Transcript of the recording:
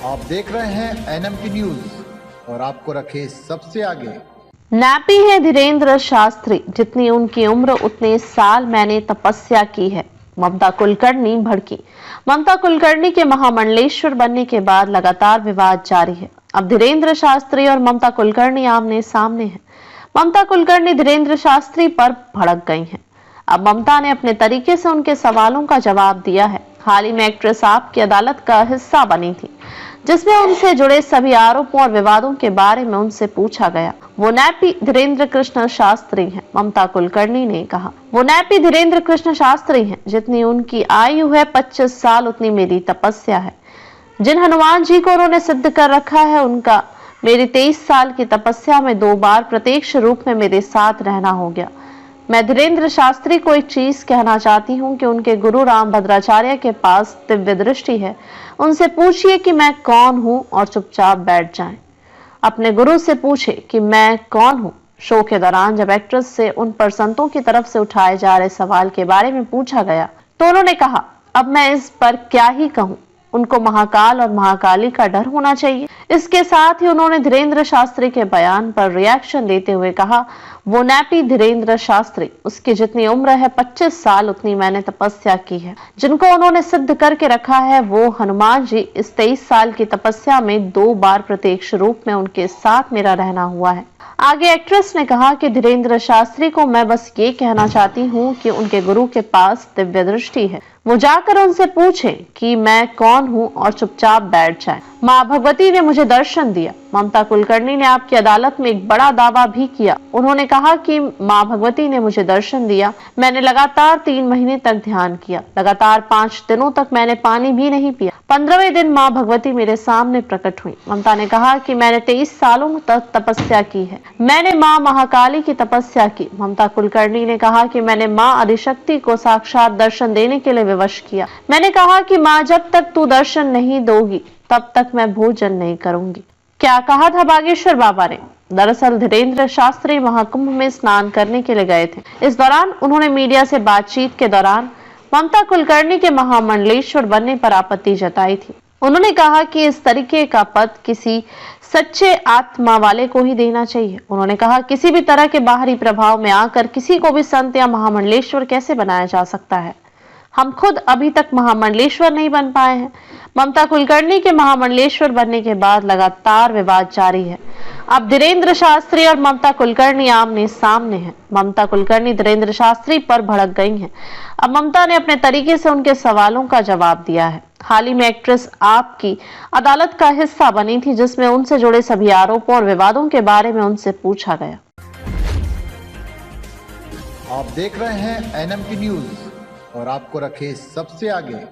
आप देख रहे हैं एनएमटी न्यूज और आपको रखे सबसे आगे। नैपी है धीरेन्द्र शास्त्री, जितनी उनकी उम्र उतने साल मैंने तपस्या की है। ममता कुलकर्णी भड़की। ममता कुलकर्णी के महामंडलेश्वर बनने के बाद लगातार विवाद जारी है। अब धीरेन्द्र शास्त्री और ममता कुलकर्णी आमने सामने हैं। ममता कुलकर्णी धीरेन्द्र शास्त्री पर भड़क गई हैं। अब ममता ने अपने तरीके से उनके सवालों का जवाब दिया है। हाल ही में एक्ट्रेस आपकी अदालत का हिस्सा बनी थी, जिसमें उनसे जुड़े सभी आरोपों और विवादों के बारे में उनसे पूछा गया। वो नैपी धीरेन्द्र कृष्ण शास्त्री हैं, ममता कुलकर्णी ने कहा। वो नैपी धीरेन्द्र कृष्ण शास्त्री हैं, जितनी उनकी आयु है 25 साल उतनी मेरी तपस्या है। जिन हनुमान जी को उन्होंने सिद्ध कर रखा है, उनका मेरी 23 साल की तपस्या में 2 बार प्रत्यक्ष रूप में मेरे साथ रहना हो गया। मैं धीरेन्द्र शास्त्री को एक चीज कहना चाहती हूँ कि उनके गुरु रामभद्राचार्य के पास दिव्य दृष्टि है। उनसे पूछिए कि मैं कौन हूँ और चुपचाप बैठ जाएं। अपने गुरु से पूछे कि मैं कौन हूँ। शो के दौरान जब एक्ट्रेस से उन पर संतों की तरफ से उठाए जा रहे सवाल के बारे में पूछा गया, तो उन्होंने कहा, अब मैं इस पर क्या ही कहूँ। उनको महाकाल और महाकाली का डर होना चाहिए। इसके साथ ही उन्होंने धीरेन्द्र शास्त्री के बयान पर रिएक्शन देते हुए कहा, वो नैपी धीरेन्द्र शास्त्री, उसकी जितनी उम्र है 25 साल उतनी मैंने तपस्या की है। जिनको उन्होंने सिद्ध करके रखा है, वो हनुमान जी। इस 23 साल की तपस्या में 2 बार प्रत्यक्ष रूप में उनके साथ मेरा रहना हुआ है। आगे एक्ट्रेस ने कहा कि धीरेन्द्र शास्त्री को मैं बस ये कहना चाहती हूँ कि उनके गुरु के पास दिव्य दृष्टि है। वो जाकर उनसे पूछें कि मैं कौन हूँ और चुपचाप बैठ जाए। माँ भगवती ने मुझे दर्शन दिया। ममता कुलकर्णी ने आपकी अदालत में एक बड़ा दावा भी किया। उन्होंने कहा कि माँ भगवती ने मुझे दर्शन दिया। मैंने लगातार 3 महीने तक ध्यान किया। लगातार 5 दिनों तक मैंने पानी भी नहीं पिया। 15वें दिन माँ भगवती मेरे सामने प्रकट हुई। ममता ने कहा कि मैंने 23 सालों तक तपस्या की है। मैंने माँ महाकाली की तपस्या की। ममता कुलकर्णी ने कहा कि मैंने माँ आदिशक्ति को साक्षात दर्शन देने के लिए विवश किया। मैंने कहा कि माँ, जब तक तू दर्शन नहीं दोगी तब तक मैं भोजन नहीं करूंगी। क्या कहा था बागेश्वर बाबा ने? दरअसल धीरेन्द्र शास्त्री महाकुंभ में स्नान करने के लिए गए थे। इस दौरान उन्होंने मीडिया से बातचीत के दौरान ममता कुलकर्णी के महामंडलेश्वर बनने पर आपत्ति जताई थी। उन्होंने कहा कि इस तरीके का पद किसी सच्चे आत्मा वाले को ही देना चाहिए। उन्होंने कहा, किसी भी तरह के बाहरी प्रभाव में आकर किसी को भी संत या महामंडलेश्वर कैसे बनाया जा सकता है। हम खुद अभी तक महामंडलेश्वर नहीं बन पाए हैं। ममता कुलकर्णी के महामंडलेश्वर बनने के बाद लगातार विवाद जारी है। अब धीरेन्द्र शास्त्री और ममता कुलकर्णी आमने सामने हैं। ममता कुलकर्णी धीरेन्द्र शास्त्री पर भड़क गई हैं। अब ममता ने अपने तरीके से उनके सवालों का जवाब दिया है। हाल ही में एक्ट्रेस आपकी अदालत का हिस्सा बनी थी, जिसमें उनसे जुड़े सभी आरोपों और विवादों के बारे में उनसे पूछा गया। आप देख रहे हैं एनएमटी न्यूज और आपको रखे सबसे आगे।